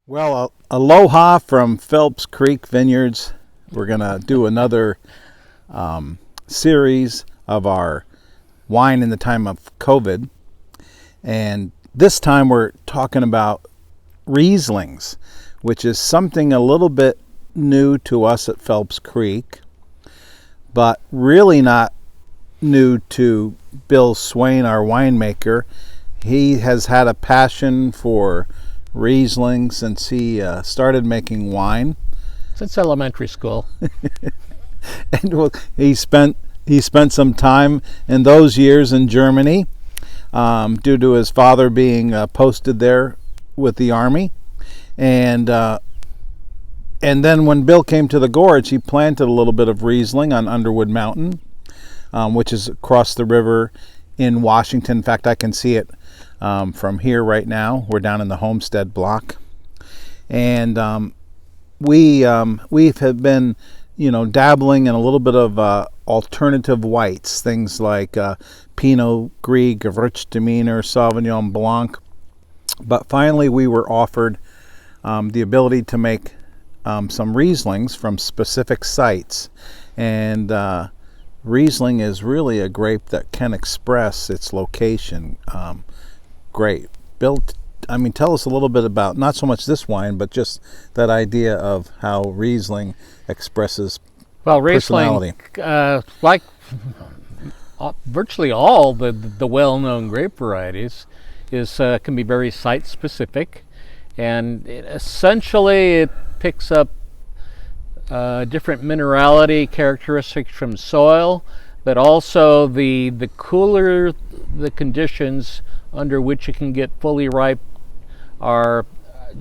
Well, aloha from Phelps Creek Vineyards. We're going to do another series of our wine in the time of COVID. And this time we're talking about Rieslings, which is something a little bit new to us at Phelps Creek, but really not new to Bill Swain, our winemaker. He has had a passion for Riesling since he started making wine. Since elementary school. And he spent some time in those years in Germany due to his father being posted there with the army. And then when Bill came to the gorge, he planted a little bit of Riesling on Underwood Mountain, which is across the river in Washington. In fact, I can see it from here right now. We're down in the Homestead block, and we have been, dabbling in a little bit of alternative whites, things like Pinot Gris, Gewürztraminer, Sauvignon Blanc. But finally, we were offered the ability to make some Rieslings from specific sites, and Riesling is really a grape that can express its location great. Bill, tell us a little bit about not so much this wine, but just that idea of how Riesling expresses personality. Riesling, like virtually all the well-known grape varieties, can be very site-specific, and essentially it picks up different minerality characteristics from soil, but also the cooler the conditions under which it can get fully ripe are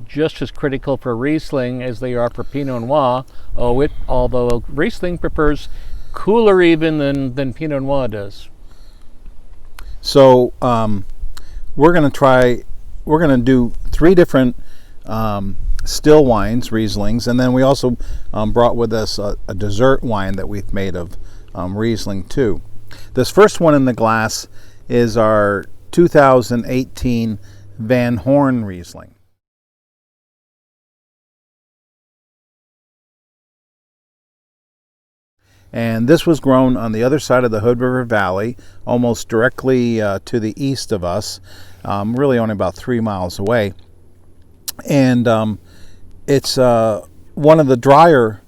just as critical for Riesling as they are for Pinot Noir, although Riesling prefers cooler even than Pinot Noir does. So we're going to do three different still wines, Rieslings, and then we also brought with us a dessert wine that we've made of Riesling too. This first one in the glass is our 2018 Van Horn Riesling. And this was grown on the other side of the Hood River Valley, almost directly to the east of us, really only about 3 miles away. And it's one of the drier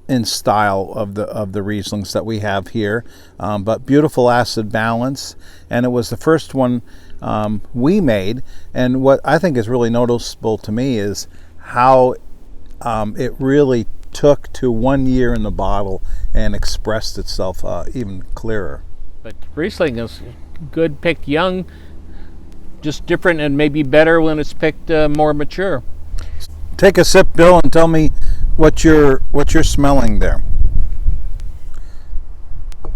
in style of the Rieslings that we have here, but beautiful acid balance, and it was the first one we made. And what I think is really noticeable to me is how it really took to 1 year in the bottle and expressed itself even clearer. But Riesling is good picked young, just different and maybe better when it's picked more mature. Take a sip, Bill, and tell me what you're smelling there.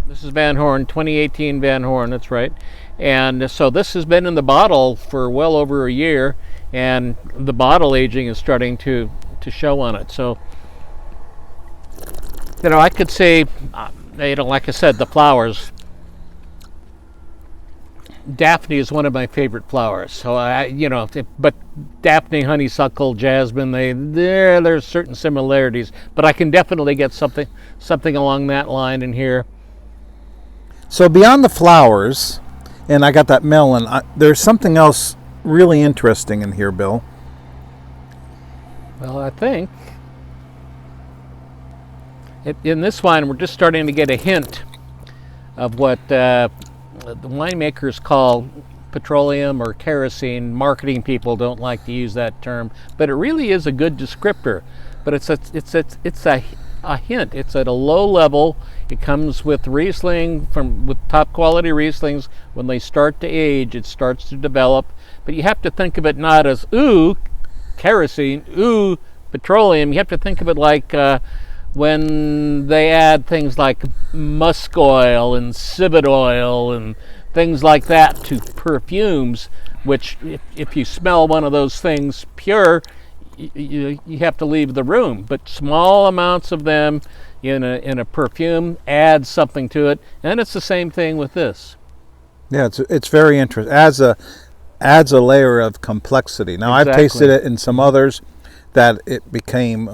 This is Van Horn, 2018 Van Horn, that's right. And so this has been in the bottle for well over a year, and the bottle aging is starting to show on it. So, I could say, like I said, the flowers. Daphne is one of my favorite flowers. So but Daphne, honeysuckle, jasmine, there's certain similarities, but I can definitely get something along that line in here. So beyond the flowers, and I got that melon, there's something else really interesting in here, Bill. Well, I think in this wine we're just starting to get a hint of what the winemakers call petroleum or kerosene. Marketing people don't like to use that term, but it really is a good descriptor. But it's a hint. It's at a low level. It comes with Riesling with top quality Rieslings. When they start to age, it starts to develop. But you have to think of it not as kerosene, petroleum. You have to think of it like when they add things like musk oil and civet oil and things like that to perfumes, which if you smell one of those things pure, you have to leave the room. But small amounts of them in a perfume add something to it, and it's the same thing with this. Yeah, it's very interesting. Adds a layer of complexity. Now, exactly. I've tasted it in some others, that it became,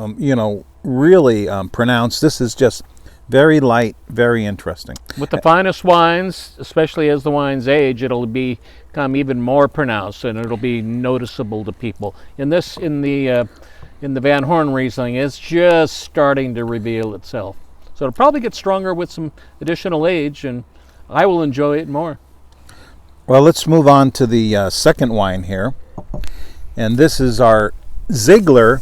really pronounced. This is just very light, very interesting. With the finest wines, especially as the wines age, it'll become even more pronounced, and it'll be noticeable to people. In the Van Horn Riesling, it's just starting to reveal itself. So it'll probably get stronger with some additional age, and I will enjoy it more. Well, let's move on to the second wine here, and this is our Ziggler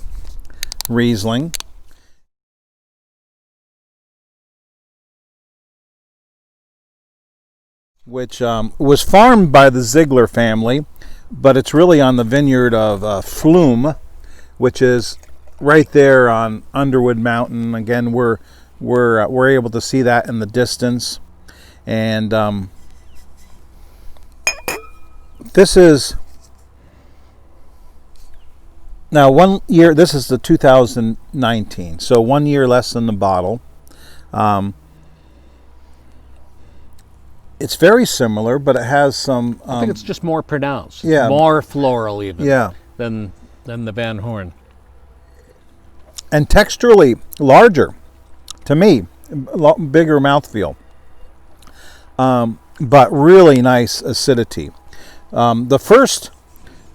Riesling. Which was farmed by the Ziggler family, but it's really on the vineyard of Flume, which is right there on Underwood Mountain. Again, we're able to see that in the distance, and this is now 1 year. This is the 2019, so 1 year less than the bottle. It's very similar, but it has some... I think it's just more pronounced. Yeah. More floral even. Yeah. Than the Van Horn. And texturally larger, to me. Bigger mouthfeel. But really nice acidity. The first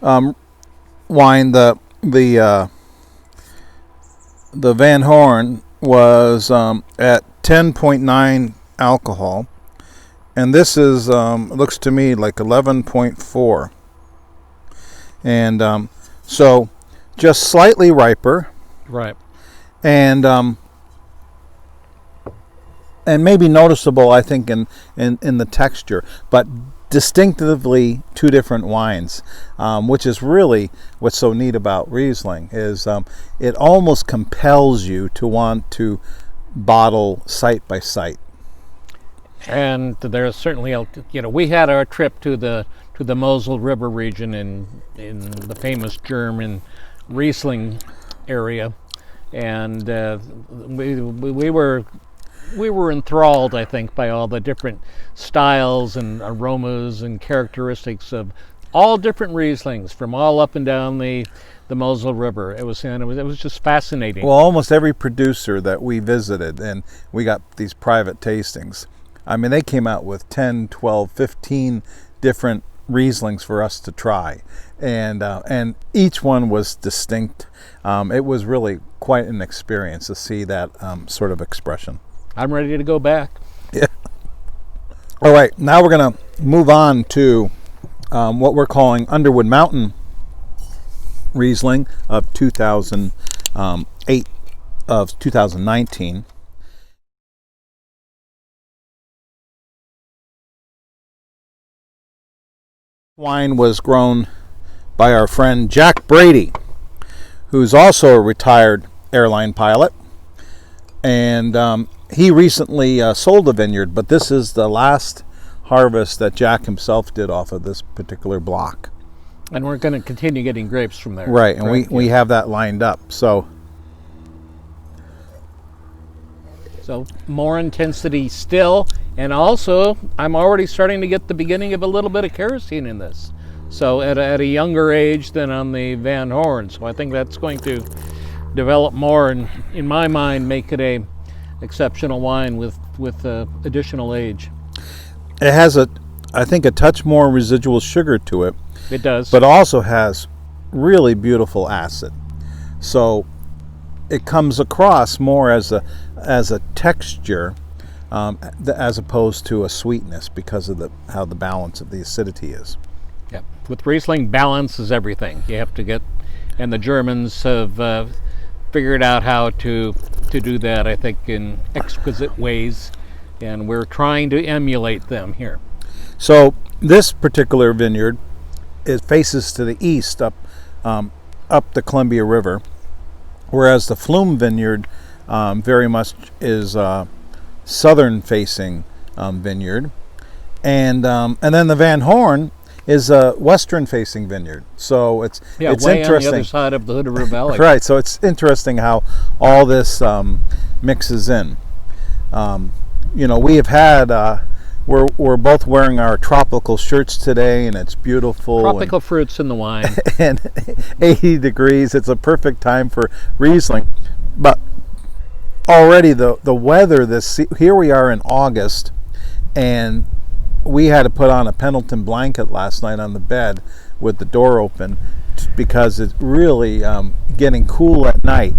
wine, the Van Horn, was at 10.9 alcohol. And this is, looks to me like 11.4. And so just slightly riper. Right. And maybe noticeable, I think, in the texture. But distinctively two different wines, which is really what's so neat about Riesling, is it almost compels you to want to bottle site by site. And there's certainly, we had our trip to the Mosel River region in the famous German Riesling area, and we were enthralled, I think, by all the different styles and aromas and characteristics of all different Rieslings from all up and down the Mosel River. It was just fascinating. Well, almost every producer that we visited, and we got these private tastings, I mean, they came out with 10, 12, 15 different Rieslings for us to try, and each one was distinct. It was really quite an experience to see that sort of expression. I'm ready to go back. Yeah. All right, now we're going to move on to what we're calling Underwood Mountain Riesling of 2008 of 2019. Wine was grown by our friend Jack Brady, who's also a retired airline pilot, and he recently sold a vineyard, but this is the last harvest that Jack himself did off of this particular block. And we're going to continue getting grapes from there. Right, and we have that lined up. So more intensity still, and also I'm already starting to get the beginning of a little bit of kerosene in this. So at a younger age than on the Van Horn. So I think that's going to develop more, and in my mind make it a exceptional wine with additional age. It has I think a touch more residual sugar to it. It does. But also has really beautiful acid. So it comes across more as a texture as opposed to a sweetness because of how the balance of the acidity is. Yeah. With Riesling, balance is everything. You have to get, and the Germans have figured out how to do that, I think, in exquisite ways, and we're trying to emulate them here. So this particular vineyard, it faces to the east up the Columbia River, whereas the Flume vineyard very much is southern facing vineyard, and then the Van Horn is a western facing vineyard. So it's way interesting. On the other side of the Hood River Valley. Right. So it's interesting how all this mixes in. We have had we're both wearing our tropical shirts today, and it's beautiful. Tropical fruits in the wine. And 80 degrees. It's a perfect time for Riesling. But already the weather here we are in August, and we had to put on a Pendleton blanket last night on the bed with the door open because it's really getting cool at night,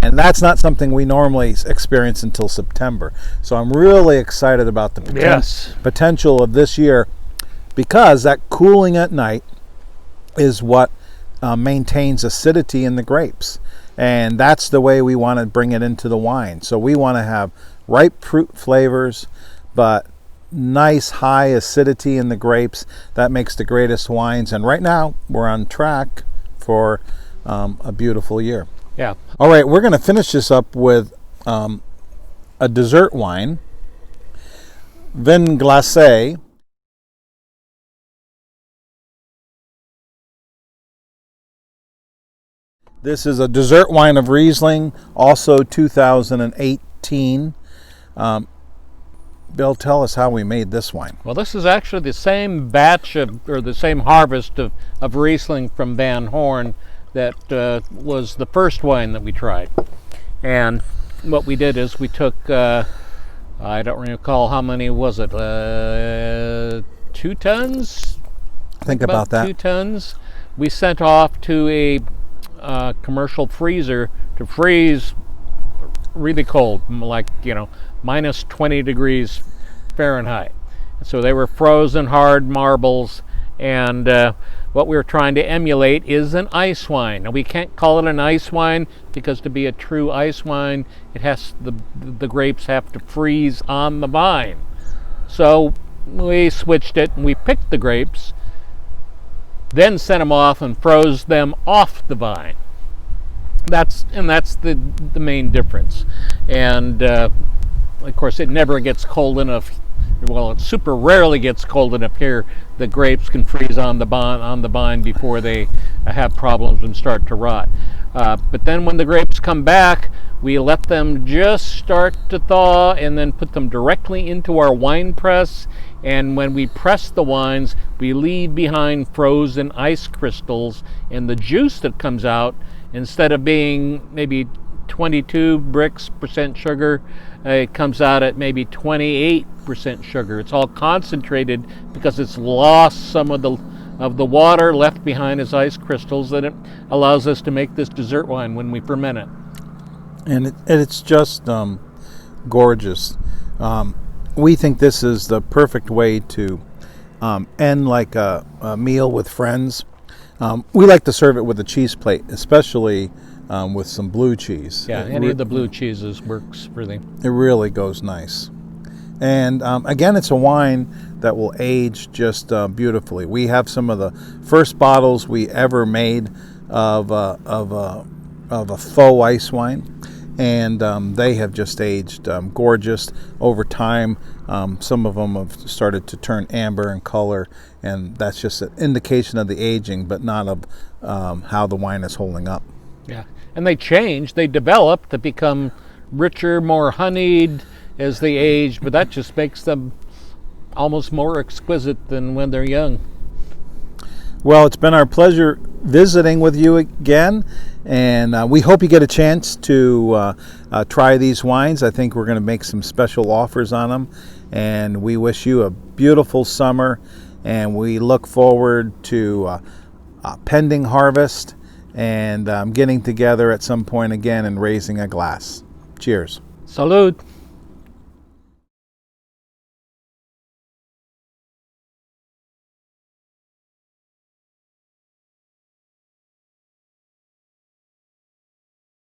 and that's not something we normally experience until September. So I'm really excited about the potential of this year, because that cooling at night is what maintains acidity in the grapes, and that's the way we want to bring it into the wine. So we want to have ripe fruit flavors, but nice high acidity in the grapes. That makes the greatest wines, and right now we're on track for a beautiful year. Yeah. All right, we're going to finish this up with a dessert wine, Vin Glacé. This is a dessert wine of Riesling, also 2018. Bill, tell us how we made this wine. Well, this is actually the same batch or the same harvest of Riesling from Van Horn that was the first wine that we tried. And what we did is we took, I don't recall how many was it, 2 tons? Think about that. 2 tons. We sent off to a commercial freezer to freeze really cold, like, minus 20 degrees Fahrenheit. So they were frozen hard marbles, and what we were trying to emulate is an ice wine. Now, we can't call it an ice wine because to be a true ice wine, it has the grapes have to freeze on the vine. So we switched it, and we picked the grapes, then sent them off and froze them off the vine. That's the main difference. And of course, it never gets cold enough. Well, it super rarely gets cold enough here. The grapes can freeze on the vine before they have problems and start to rot. But then when the grapes come back, we let them just start to thaw and then put them directly into our wine press. And when we press the wines, we leave behind frozen ice crystals, and the juice that comes out, instead of being maybe 22% sugar, it comes out at maybe 28% sugar. It's all concentrated because it's lost some of the water left behind as ice crystals, and it allows us to make this dessert wine when we ferment it. And it's just gorgeous. We think this is the perfect way to end like a meal with friends. We like to serve it with a cheese plate, especially with some blue cheese. Yeah, any of the blue cheeses works really. It really goes nice. And again, it's a wine that will age just beautifully. We have some of the first bottles we ever made of a faux ice wine, and they have just aged gorgeous over time. Some of them have started to turn amber in color, and that's just an indication of the aging, but not of how the wine is holding up. Yeah, and they change, they develop to become richer, more honeyed as they age, but that just makes them almost more exquisite than when they're young. Well, it's been our pleasure visiting with you again, and we hope you get a chance to try these wines. I think we're going to make some special offers on them, and we wish you a beautiful summer, and we look forward to pending harvest and getting together at some point again and raising a glass. Cheers. Salud.